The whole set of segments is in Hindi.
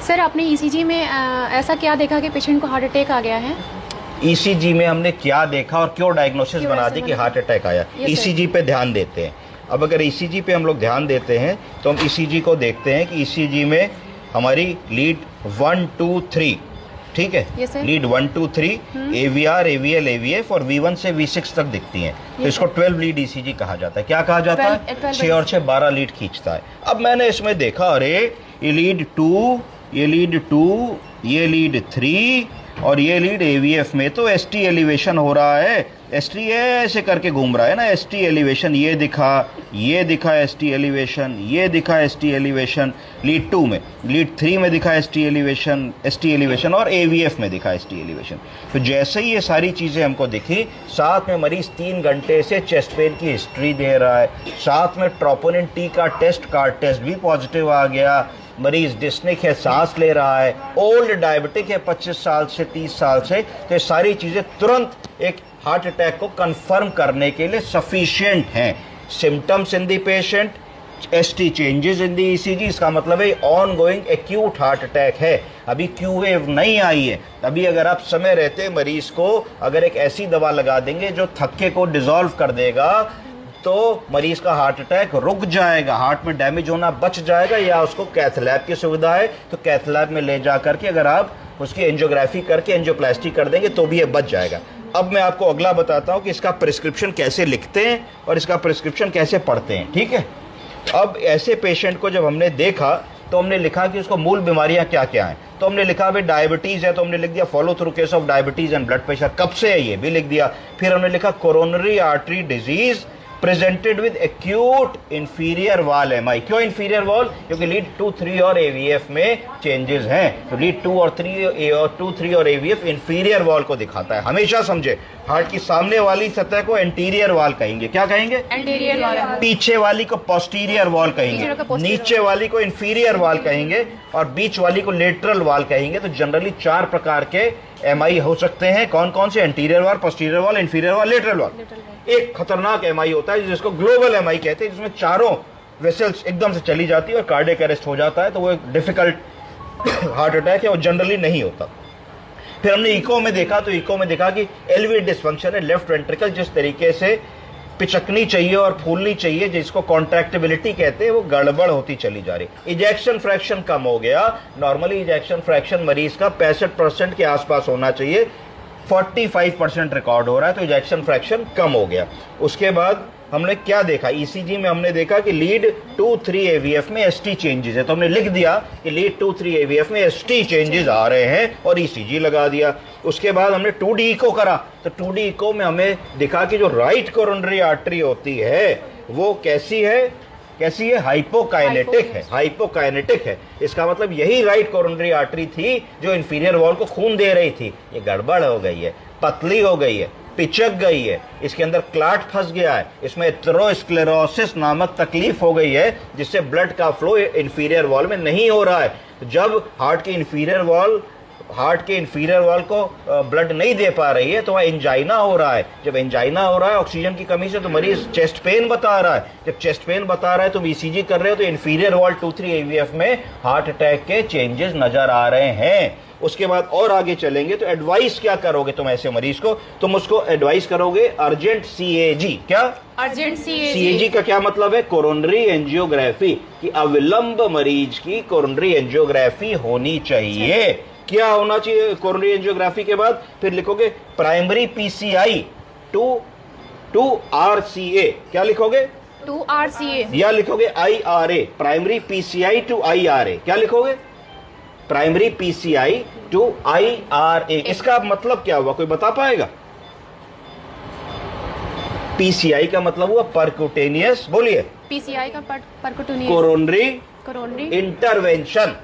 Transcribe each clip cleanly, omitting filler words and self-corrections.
सर आपने ईसीजी में ऐसा क्या देखा कि पेशेंट को हार्ट अटैक आ गया है? ईसीजी में हमने क्या देखा और क्यों डायग्नोसिस बना दी कि हार्ट अटैक आया। ईसीजी पे ध्यान देते हैं। अब अगर ईसीजी पे हम लोग ध्यान देते हैं तो हम ईसीजी को देखते हैं कि ईसीजी में हमारी लीड 1 2 3, ठीक है, लीड 1 2 3 AVR AVL AVF और V1 से V6 तक दिखती हैं, तो इसको 12 लीड ईसीजी कहा जाता है। क्या कहा जाता है? 6 और 6 12 लीड खींचता है। अब मैंने इसमें देखा, अरे ये लीड 2, ये लीड 2, ये लीड 3 और ये लीड AVF में तो ST एलिवेशन हो रहा है। ST ऐसे करके घूम रहा है ना, ST एलिवेशन ये दिखा ST एलिवेशन, ये दिखा ST एलिवेशन लीड 2 में, लीड 3 में दिखा ST एलिवेशन और AVF में दिखा ST एलिवेशन। तो जैसे ही ये सारी चीज़ें हमको दिखी, साथ में मरीज 3 घंटे से चेस्ट पेन की हिस्ट्री दे रहा है, साथ में ट्रोपोनिन T का टेस्ट भी पॉजिटिव आ गया, मरीज डिस्निक है, सांस ले रहा है, ओल्ड डायबिटिक है 25 साल से 30 साल से, तो ये सारी चीज़ें तुरंत एक हार्ट अटैक को कंफर्म करने के लिए सफिशिएंट हैं। Symptoms in the patient, ST changes in the ECG, इसका मतलब है on going acute heart attack है, अभी क्यू वेव नहीं आई है। अभी अगर आप समय रहते मरीज को अगर एक ऐसी दवा लगा देंगे जो थक्के को डिसॉल्व कर देगा, तो मरीज का हार्ट अटैक रुक जाएगा, हार्ट में डैमेज होना बच जाएगा। या उसको कैथ लैब की सुविधा है तो कैथ लैब में ले जा करके अगर आप उसकी एंजियोग्राफी करके एंजियोप्लास्टी कर देंगे तो भी ये बच जाएगा। अब मैं आपको अगला बताता हूँ कि इसका प्रिस्क्रिप्शन कैसे लिखते हैं और इसका प्रिस्क्रिप्शन कैसे पढ़ते हैं, ठीक है। अब ऐसे पेशेंट को जब हमने देखा तो हमने लिखा कि उसको मूल बीमारियां क्या क्या हैं। तो हमने लिखा भाई डायबिटीज़ है, तो हमने लिख दिया follow through case of diabetes and blood pressure, कब से है ये भी लिख दिया। फिर हमने लिखा coronary artery disease presented with acute inferior wall MI। क्यों इंफीरियर वॉल? क्योंकि लीड 2 3 और AVF में चेंजेस हैं, तो लीड 2 और 3 और AVF इंफीरियर वॉल को दिखाता है। हमेशा समझे, हार्ट की सामने वाली सतह को एंटीरियर वॉल कहेंगे। क्या कहेंगे? Anterior wall. पीछे वाली को पोस्टीरियर वॉल कहेंगे, नीचे वाली को इंफीरियर वॉल कहेंगे और बीच वाली को लेटरल वॉल कहेंगे। तो जनरली 4 प्रकार के MI हो सकते हैं। कौन कौन से? Anterior wall, posterior wall, inferior wall, lateral wall. एक खतरनाक MI होता है जिसको ग्लोबल MI कहते हैं, जिसमें चारों वेसल्स एकदम से चली जाती है और कार्डियक अरेस्ट हो जाता है, तो वो एक डिफिकल्ट हार्ट अटैक है, वो जनरली नहीं होता। फिर हमने इको में देखा, तो इको में देखा कि एलवी डिस्फंक्शन है, लेफ्ट वेंट्रिकल जिस तरीके से पिचकनी चाहिए और फूलनी चाहिए, जिसको कॉन्ट्रैक्टिबिलिटी कहते हैं, वो गड़बड़ होती चली जा रही। इजेक्शन फ्रैक्शन कम हो गया, नॉर्मली इजेक्शन फ्रैक्शन मरीज का 65% के आसपास होना चाहिए, 45% रिकॉर्ड हो रहा है, तो इजेक्शन फ्रैक्शन कम हो गया। उसके बाद हमने क्या देखा? ECG में हमने देखा कि लीड 2 3 AVF में ST चेंजेस है, तो हमने लिख दिया कि लीड 2 3 AVF में ST चेंजेस आ रहे हैं और ECG लगा दिया। उसके बाद हमने 2D इको करा, तो 2D इको में हमें दिखा कि जो राइट कोरोनरी आर्टरी होती है वो कैसी है हाइपोकाइनेटिक है, हाइपोकाइनेटिक है। इसका मतलब यही राइट कोरोनरी आर्टरी थी जो इंफीरियर वॉल को खून दे रही थी। ये गड़बड़ हो गई है, पतली हो गई है, पिचक गई है, इसके अंदर क्लाट फंस गया है, इसमें एथेरोस्क्लेरोसिस नामक तकलीफ हो गई है, जिससे ब्लड का फ्लो इंफीरियर वॉल में नहीं हो रहा है। जब हार्ट के इंफीरियर वॉल को ब्लड नहीं दे पा रही है तो वह एंजाइना हो रहा है। जब एंजाइना हो रहा है ऑक्सीजन की कमी से, तो मरीज चेस्ट पेन बता रहा है। जब चेस्ट पेन बता रहा है तो ECG कर रहे हो, तो इंफीरियर वॉल 2 3 AVF में हार्ट अटैक के चेंजेस नजर आ रहे हैं। उसके बाद और आगे चलेंगे तो एडवाइस क्या करोगे तुम ऐसे मरीज को? तुम उसको एडवाइस करोगे अर्जेंट CAG। क्या? अर्जेंट CAG का क्या मतलब है? कोरोनरी एंजियोग्राफी की अविलंब मरीज की कोरोनरी एंजियोग्राफी होनी चाहिए। क्या होना चाहिए कोरोनरी एंजियोग्राफी के बाद? फिर लिखोगे प्राइमरी PCI टू RCA। क्या लिखोगे? 2 RCA। या लिखोगे IRA, primary PCI to IRA। क्या लिखोगे? Primary PCI to IRA। इसका मतलब क्या हुआ, कोई बता पाएगा? PCI का मतलब हुआ परक्यूटेनियस, बोलिए। PCI का परक्यूटेनियस, कोरोनरी इंटरवेंशन।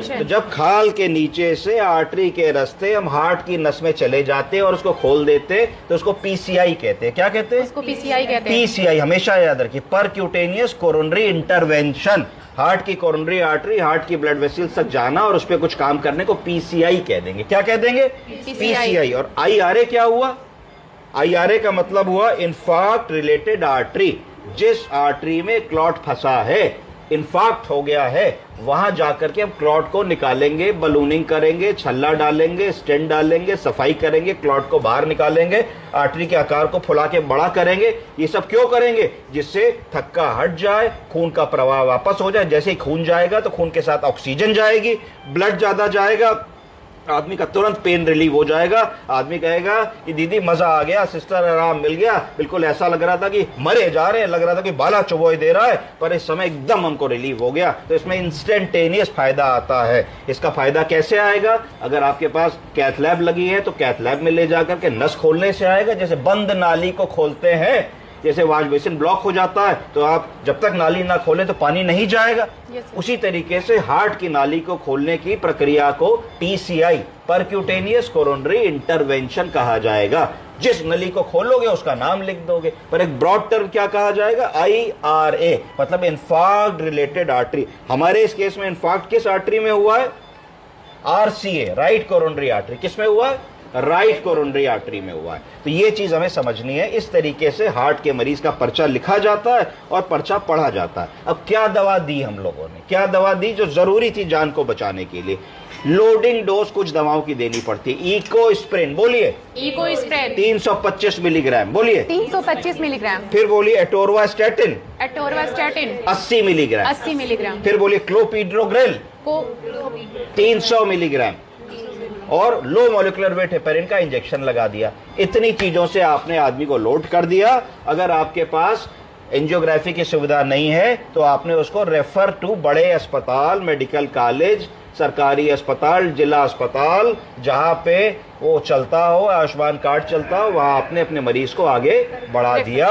तो जब खाल के नीचे से आर्टरी के रास्ते हम हार्ट की नस में चले जाते हैं और उसको खोल देते, तो उसको PCI कहते हैं। क्या कहते हैं? उसको PCI कहते हैं। PCI हमेशा याद रखिए, परक्यूटेनियस कोरोनरी इंटरवेंशन। हार्ट की कोरोनरी आर्टरी हार्ट की ब्लड वेसल्स तक जाना और उस पर कुछ काम करने को PCI कह देंगे। क्या कह देंगे? PCI। और IRA क्या हुआ? IRA का मतलब हुआ इंफार्क्ट रिलेटेड आर्टरी, जिस आर्टरी में क्लॉट फंसा है। इन्फार्क्ट हो गया है, वहां जाकर के हम क्लॉट को निकालेंगे, बलूनिंग करेंगे, छल्ला डालेंगे, स्टेंट डालेंगे, सफाई करेंगे, क्लॉट को बाहर निकालेंगे, आर्टरी के आकार को फुला के बड़ा करेंगे। ये सब क्यों करेंगे? जिससे थक्का हट जाए, खून का प्रवाह वापस हो जाए। जैसे ही खून जाएगा तो खून के साथ ऑक्सीजन जाएगी, ब्लड ज्यादा जाएगा, आदमी का तुरंत पेन रिलीव हो जाएगा। आदमी कहेगा कि दीदी मजा आ गया, सिस्टर आराम मिल गया, बिल्कुल ऐसा लग रहा था कि मरे जा रहे हैं, लग रहा था कि बाला चुबोई दे रहा है, पर इस समय एकदम हमको रिलीव हो गया। तो इसमें इंस्टेंटेनियस फायदा आता है। इसका फायदा कैसे आएगा? अगर आपके पास कैथ लैब लगी है तो कैथ लैब में ले जाकर के नस खोलने से आएगा। जैसे बंद नाली को खोलते हैं, जैसे वॉश बेसिन ब्लॉक हो जाता है तो आप जब तक नाली ना खोलें तो पानी नहीं जाएगा। उसी तरीके से हार्ट की नाली को खोलने की प्रक्रिया को PCI, परक्यूटेनियस कोरोनरी इंटरवेंशन कहा जाएगा। जिस नली को खोलोगे उसका नाम लिख दोगे, पर एक ब्रॉड टर्म क्या कहा जाएगा? IRA, मतलब इन्फार्क्ट रिलेटेड आर्टरी। हमारे इस केस में इन्फार्क्ट किस आर्टरी में हुआ है? RCA, right coronary artery. किस में हुआ है? राइट कोरोनरी आर्टरी में हुआ है। तो ये चीज हमें समझनी है। इस तरीके से हार्ट के मरीज का पर्चा लिखा जाता है और पर्चा पढ़ा जाता है। अब क्या दवा दी हम लोगों ने? क्या दवा दी जो जरूरी थी जान को बचाने के लिए? लोडिंग डोज कुछ दवाओं की देनी पड़ती है। इकोस्प्रिन, बोलिए। इकोस्प्रिन 325 मिलीग्राम, बोलिए। 325 मिलीग्राम। फिर बोलिए एटोरवास्टैटिन। Atorvastatin 80 milligram. 80 मिलीग्राम। फिर बोलिए क्लोपिड्रोग्रेल को 300 मिलीग्राम। और लो मॉलिक्यूलर वेट हेपेरिन का इंजेक्शन लगा दिया। इतनी चीजों से आपने आदमी को लोड कर दिया। अगर आपके पास एंजियोग्राफी की सुविधा नहीं है तो आपने उसको रेफर टू बड़े अस्पताल, मेडिकल कॉलेज, सरकारी अस्पताल, जिला अस्पताल, जहां पे वो चलता हो, आयुष्मान कार्ड चलता हो, वहां आपने अपने मरीज को आगे बढ़ा दिया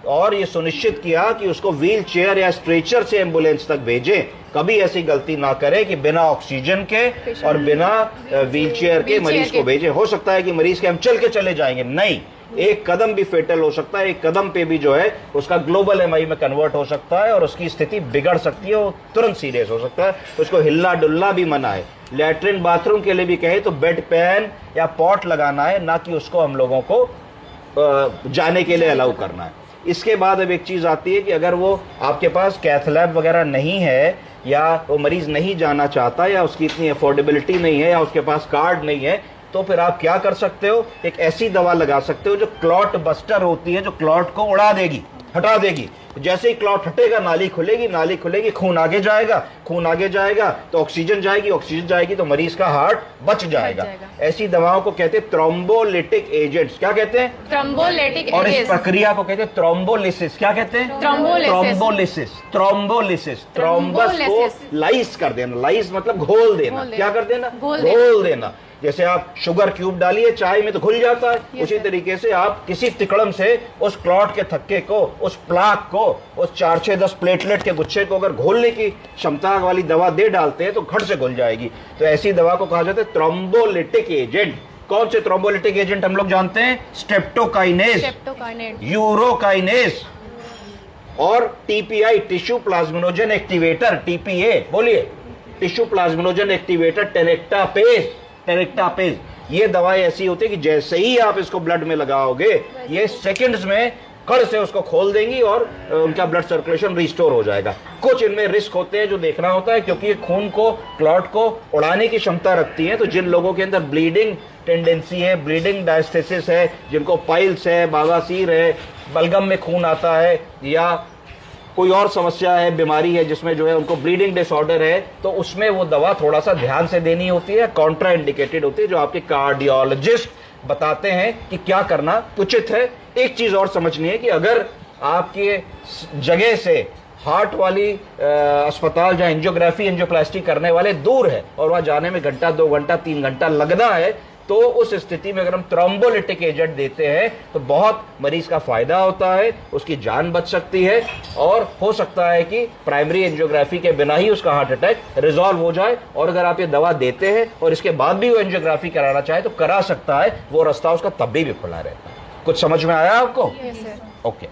और ये सुनिश्चित किया कि उसको व्हील चेयर या स्ट्रेचर से एम्बुलेंस तक भेजें। कभी ऐसी गलती ना करें कि बिना ऑक्सीजन के और बिना व्हील चेयर के मरीज को भेजें। हो सकता है कि मरीज के हम चल के चले जाएंगे, नहीं, एक कदम भी फेटल हो सकता है, एक कदम पे भी जो है उसका ग्लोबल MI में कन्वर्ट हो सकता है और उसकी स्थिति बिगड़ सकती है, वो तुरंत सीरियस हो सकता है। उसको हिलना डुलना भी मना है। लैट्रिन बाथरूम के लिए भी कहे तो बेड पैन या पॉट लगाना है, ना कि उसको हम लोगों को जाने के लिए अलाउ करना है। इसके बाद अब एक चीज आती है कि अगर वो आपके पास कैथ लैब वगैरह नहीं है या वो मरीज नहीं जाना चाहता या उसकी इतनी अफोर्डेबिलिटी नहीं है या उसके पास कार्ड नहीं है, तो फिर आप क्या कर सकते हो? एक ऐसी दवा लगा सकते हो जो क्लॉट बस्टर होती है, जो क्लॉट को उड़ा देगी, हटा देगी। जैसे ही क्लॉट हटेगा नाली खुलेगी, नाली खुलेगी, खून आगे जाएगा, खून आगे जाएगा तो ऑक्सीजन जाएगी, ऑक्सीजन जाएगी तो मरीज का हार्ट बच जाएगा। ऐसी दवाओं को कहते हैं थ्रोम्बोलिटिक एजेंट्स। क्या कहते हैं? थ्रोम्बोलिटिक। और इस प्रक्रिया को कहते हैं थ्रोम्बोलिसिस। क्या कहते हैं? थ्रोम्बोलिसिस। थ्रोम्बोलिसिस, थ्रोम्बस को लाइस कर देना। लाइस मतलब घोल देना। क्या कर देना? घोल देना। जैसे आप शुगर क्यूब डालिए चाय में तो घुल जाता है, उसी तरीके से आप किसी तिकड़म से उस क्लॉट के थक्के को, उस प्लाक को, उस 4-6-10 प्लेटलेट के गुच्छे को अगर घोलने की क्षमता वाली दवा दे डालते हैं तो घट से घुल जाएगी। तो ऐसी दवा को कहा जाता है थ्रोम्बोलिटिक एजेंट। कौन से थ्रोम्बोलिटिक एजेंट हम लोग जानते हैं? स्ट्रेप्टोकाइनेज, यूरोकाइनेज और TPI, tissue plasminogen activator, TPA, बोलिए। Tissue plasminogen activator, tenecteplase. ये दवाएं ऐसी होती है कि जैसे ही आप इसको ब्लड में लगाओगे ये सेकंड्स में कड़ से उसको खोल देंगी और उनका ब्लड सर्कुलेशन रिस्टोर हो जाएगा। कुछ इनमें रिस्क होते हैं जो देखना होता है, क्योंकि ये खून को, क्लॉट को उड़ाने की क्षमता रखती है। तो जिन लोगों के अंदर ब्लीडिंग टेंडेंसी है, ब्लीडिंग डायस्थेसिस है, जिनको पाइल्स है, बवासीर है, बलगम में खून आता है या कोई और समस्या है, बीमारी है जिसमें जो है उनको ब्लीडिंग डिसऑर्डर है, तो उसमें वो दवा थोड़ा सा ध्यान से देनी होती है, कॉन्ट्रा इंडिकेटेड होती है, जो आपके कार्डियोलॉजिस्ट बताते हैं कि क्या करना उचित है। एक चीज और समझनी है कि अगर आपके जगह से हार्ट वाली अस्पताल जहां एंजियोग्राफी, एंजियोप्लास्टी करने वाले दूर है और वहां जाने में घंटा, 2 घंटा, 3 घंटा लगना है, तो उस स्थिति में अगर हम थ्रोम्बोलिटिक एजेंट देते हैं तो बहुत मरीज का फायदा होता है, उसकी जान बच सकती है और हो सकता है कि प्राइमरी एंजियोग्राफी के बिना ही उसका हार्ट अटैक रिजॉल्व हो जाए। और अगर आप ये दवा देते हैं और इसके बाद भी वो एंजियोग्राफी कराना चाहे तो करा सकता है, वो रास्ता उसका तब भी खुला रहता है। कुछ समझ में आया आपको? Yes sir. ओके।